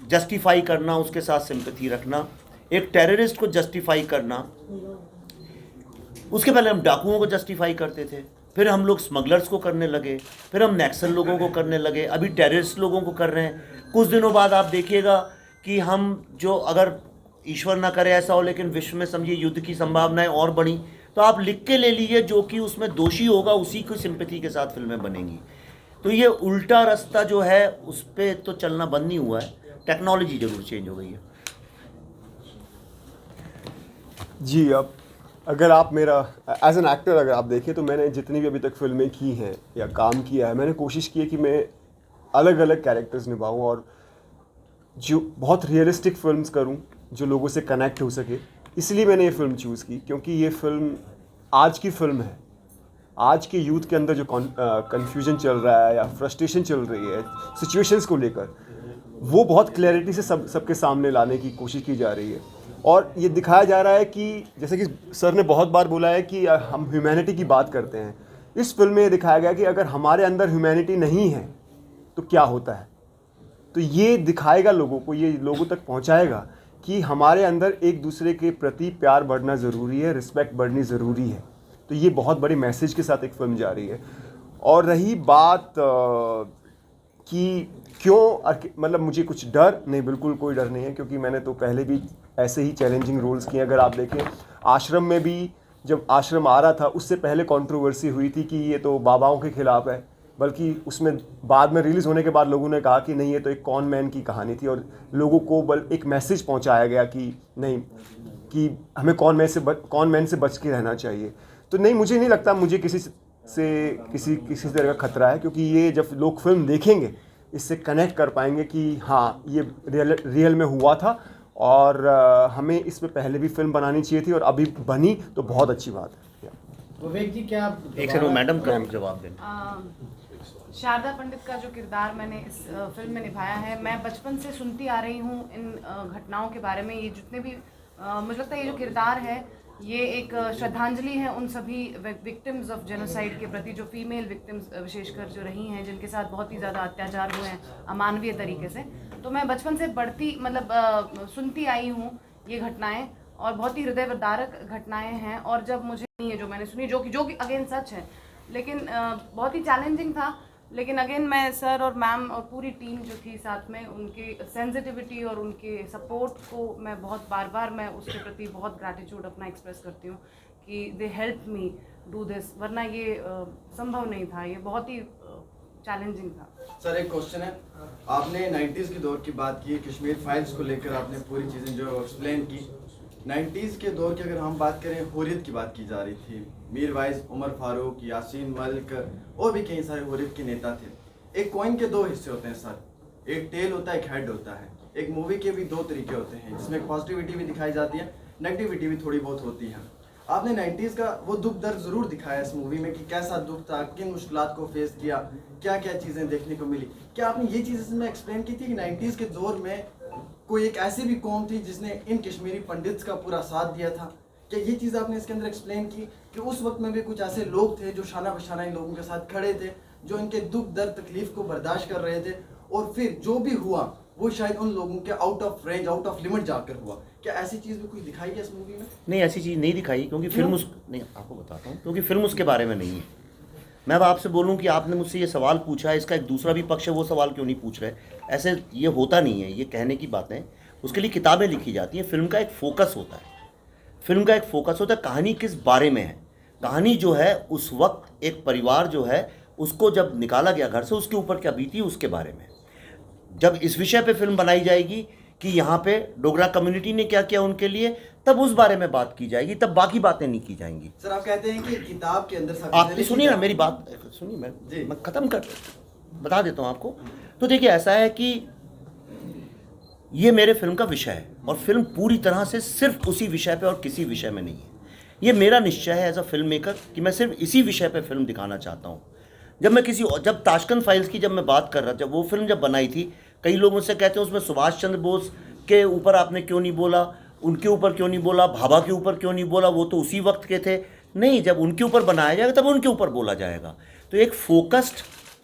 जस्टिफाई करना, उसके साथ सिंपैथी रखना, एक टेररिस्ट को जस्टिफाई करना, उसके पहले हम डाकुओं को जस्टिफाई करते थे, फिर हम लोग स्मगलर्स को करने लगे, फिर हम नक्सल लोगों को करने लगे, अभी टेररिस्ट लोगों को कर रहे हैं। कुछ दिनों बाद आप देखिएगा कि हम जो, अगर ईश्वर ना करे ऐसा हो, लेकिन विश्व में समझिए युद्ध की संभावनाएं और बढ़ी, तो आप लिख के ले लीजिए जो कि उसमें दोषी होगा उसी की सिंपैथी के साथ फिल्में बनेंगी। तो ये उल्टा रास्ता जो है उस पर तो चलना बंद नहीं हुआ है, टेक्नोलॉजी जरूर चेंज हो गई है। जी, अब अगर आप मेरा एज एन एक्टर अगर आप देखें तो मैंने जितनी भी अभी तक फिल्में की हैं या काम किया है, मैंने कोशिश की है कि मैं अलग अलग कैरेक्टर्स निभाऊं और जो बहुत रियलिस्टिक फिल्म्स करूं जो लोगों से कनेक्ट हो सके। इसलिए मैंने ये फ़िल्म चूज़ की, क्योंकि ये फ़िल्म आज की फ़िल्म है। आज के यूथ के अंदर जो कन्फ्यूजन चल रहा है या फ्रस्ट्रेशन चल रही है सिचुएशंस को लेकर, वो बहुत क्लैरिटी से सबके सामने लाने की कोशिश की जा रही है। और ये दिखाया जा रहा है कि जैसे कि सर ने बहुत बार बोला है कि हम ह्यूमैनिटी की बात करते हैं, इस फिल्म में ये दिखाया गया कि अगर हमारे अंदर ह्यूमैनिटी नहीं है तो क्या होता है। तो ये दिखाएगा लोगों को, ये लोगों तक पहुंचाएगा कि हमारे अंदर एक दूसरे के प्रति प्यार बढ़ना ज़रूरी है, रिस्पेक्ट बढ़नी ज़रूरी है। तो ये बहुत बड़ी मैसेज के साथ एक फिल्म जा रही है। और रही बात कि क्यों, मतलब मुझे कुछ डर नहीं, बिल्कुल कोई डर नहीं है, क्योंकि मैंने तो पहले भी ऐसे ही चैलेंजिंग रोल्स किए। अगर आप देखें आश्रम में भी, जब आश्रम आ रहा था उससे पहले कंट्रोवर्सी हुई थी कि ये तो बाबाओं के खिलाफ़ है, बल्कि उसमें बाद में रिलीज़ होने के बाद लोगों ने कहा कि नहीं, ये तो एक कॉन मैन की कहानी थी और लोगों को एक मैसेज पहुंचाया गया कि नहीं, कि हमें कॉन मैन से बच के रहना चाहिए। तो नहीं, मुझे नहीं लगता मुझे किसी तरह का खतरा है, क्योंकि ये जब लोग फिल्म देखेंगे इससे कनेक्ट कर पाएंगे कि हाँ, ये रियल में हुआ था और हमें इस पे पहले भी फिल्म बनानी चाहिए थी और अभी बनी, तो बहुत अच्छी बात है। विवेक जी, क्या आप एक सेकंड मैडम का जवाब दें। शारदा पंडित का जो किरदार मैंने इस फिल्म में निभाया है, मैं बचपन से सुनती आ रही हूँ इन घटनाओं के बारे में। ये जितने भी मुझे लगता है ये जो किरदार है ये एक श्रद्धांजलि है उन सभी विक्टिम्स ऑफ जेनोसाइड के प्रति, जो फीमेल विक्टिम्स विशेषकर जो रही हैं, जिनके साथ बहुत ही ज़्यादा अत्याचार हुए हैं अमानवीय तरीके से। तो मैं बचपन से सुनती आई हूँ ये घटनाएं, और बहुत ही हृदयविदारक घटनाएं हैं। और जब मुझे नहीं है जो मैंने सुनी, जो कि अगेन सच है, लेकिन बहुत ही चैलेंजिंग था। लेकिन अगेन मैं सर और मैम और पूरी टीम जो थी साथ में, उनकी सेंसिटिविटी और उनके सपोर्ट को मैं बहुत बार मैं उसके प्रति बहुत ग्रैटिट्यूड अपना एक्सप्रेस करती हूँ कि they help me do this, वरना ये संभव नहीं था, ये बहुत ही चैलेंजिंग था। सर, एक क्वेश्चन है, आपने 90s के दौर की बात की, कश्मीर फाइल्स को लेकर आपने पूरी चीज़ें जो एक्सप्लेन की। 90s के दौर की अगर हम बात करें, हुर्रियत की बात की जा रही थी, मीर वाइस, उमर फारूक, यासीन मलिक और भी कई सारे हुर्रियत के नेता थे। एक कॉइन के दो हिस्से होते हैं सर, एक टेल होता है, एक हेड होता है। एक मूवी के भी दो तरीके होते हैं, जिसमें पॉजिटिविटी भी दिखाई जाती है, नेगेटिविटी भी थोड़ी बहुत होती है। आपने 90s का वो दुख दर्द ज़रूर दिखाया इस मूवी में कि कैसा दुख था, किन मुश्किलात को फेस किया, क्या क्या चीज़ें देखने को मिली। क्या आपने ये चीज़ इसमें एक्सप्लेन की थी कि 90s के दौर में कोई एक ऐसी भी कौम थी जिसने इन कश्मीरी पंडित्स का पूरा साथ दिया था? क्या ये चीज़ आपने इसके अंदर एक्सप्लेन की कि उस वक्त में भी कुछ ऐसे लोग थे जो शाना बशाना इन लोगों के साथ खड़े थे, जो इनके दुख दर्द तकलीफ को बर्दाश्त कर रहे थे, और फिर जो भी हुआ वो शायद उन लोगों के out of range, out of limit जाकर हुआ? क्या ऐसी चीज़ भी कुछ दिखाई है इस मूवी में? नहीं, ऐसी चीज़ नहीं दिखाई, क्योंकि फिल्म नहीं, आपको बताता हूँ, क्योंकि फिल्म उसके बारे में नहीं है। मैं अब आपसे बोलूं कि आपने मुझसे ये सवाल पूछा है, इसका एक दूसरा भी पक्ष है, वो सवाल क्यों नहीं पूछ रहे? ऐसे ये होता नहीं है, ये कहने की बातें, उसके लिए किताबें लिखी जाती हैं। फिल्म का एक फोकस होता है, फिल्म का एक फोकस होता है, कहानी किस बारे में है। कहानी जो है उस वक्त एक परिवार जो है उसको जब निकाला गया घर से, उसके ऊपर क्या बीती उसके बारे में। जब इस विषय पे फिल्म बनाई जाएगी कि यहाँ पे डोगरा कम्युनिटी ने क्या किया उनके लिए, तब उस बारे में बात की जाएगी, तब बाकी बातें नहीं की जाएंगी। सर, आप कहते हैं कि किताब के अंदर आप सुनिए ना मेरी बात, सुनिए, मैं ख़त्म कर बता देता हूँ आपको। तो देखिए, ऐसा है कि ये मेरे फिल्म का विषय है और फिल्म पूरी तरह से सिर्फ उसी विषय पे और किसी विषय में नहीं है। ये मेरा निश्चय है एज अ फिल्म मेकर कि मैं सिर्फ इसी विषय पे फिल्म दिखाना चाहता हूँ। जब ताशकंद फाइल्स की जब मैं बात कर रहा था, जब वो फिल्म जब बनाई थी, कई लोग मुझसे कहते हैं उसमें सुभाष चंद्र बोस के ऊपर आपने क्यों नहीं बोला, उनके ऊपर क्यों नहीं बोला, भाभा के ऊपर क्यों नहीं बोला, वो तो उसी वक्त के थे। नहीं, जब उनके ऊपर बनाया जाएगा तब उनके ऊपर बोला जाएगा। तो एक फोकस्ड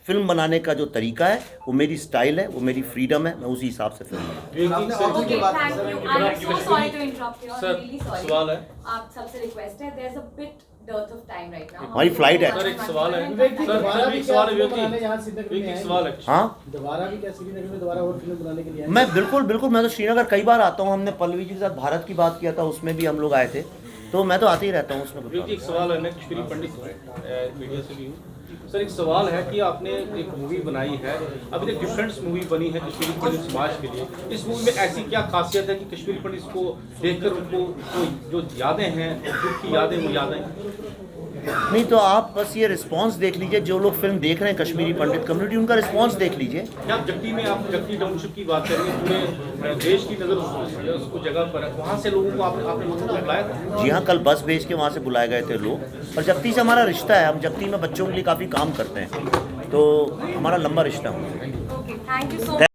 फिल्म बनाने का जो तरीका है वो मेरी स्टाइल है, वो मेरी फ्रीडम है, मैं उसी हिसाब से फिल्म आप सबसे रिक्वेस्ट है, there is a bit dearth of time right now. हमारी फ्लाइट है। सर एक सवाल है, हाँ, दोबारा भी क्या श्रीनगर में दोबारा और फिल्म बनाने के लिए? मैं बिल्कुल मैं तो श्रीनगर कई बार आता हूँ। हमने पल्लवी जी के साथ भारत की बात किया था, उसमें भी हम लोग आए थे, तो मैं तो आते ही रहता हूँ उसमें। एक सवाल है, मैं कश्मीरी पंडित मीडिया से भी हूँ सर। एक सवाल है कि आपने एक मूवी बनाई है, अभी तक डिफरेंट मूवी बनी है कश्मीरी पंडित समाज के लिए। इस मूवी में ऐसी क्या खासियत है कि कश्मीरी पंडित को देखकर उनको जो यादें हैं, दुख की यादें, वो यादें नहीं, तो आप बस ये रिस्पांस देख लीजिए, जो लोग फिल्म देख रहे हैं कश्मीरी पंडित कम्युनिटी, उनका रिस्पांस देख लीजिए। क्या जगती में आप जगती टाउनशिप की बात करेंगे, पूरे देश की नज़र उसको जगह पर है, वहाँ से लोगों को आपने लोगों को बुलाया था? जी हाँ, कल बस भेज के वहाँ से बुलाए गए थे लोग। और जगती से हमारा रिश्ता है, हम जगती में बच्चों के लिए काफ़ी काम करते हैं, तो हमारा लंबा रिश्ता है। Okay, thank you so much.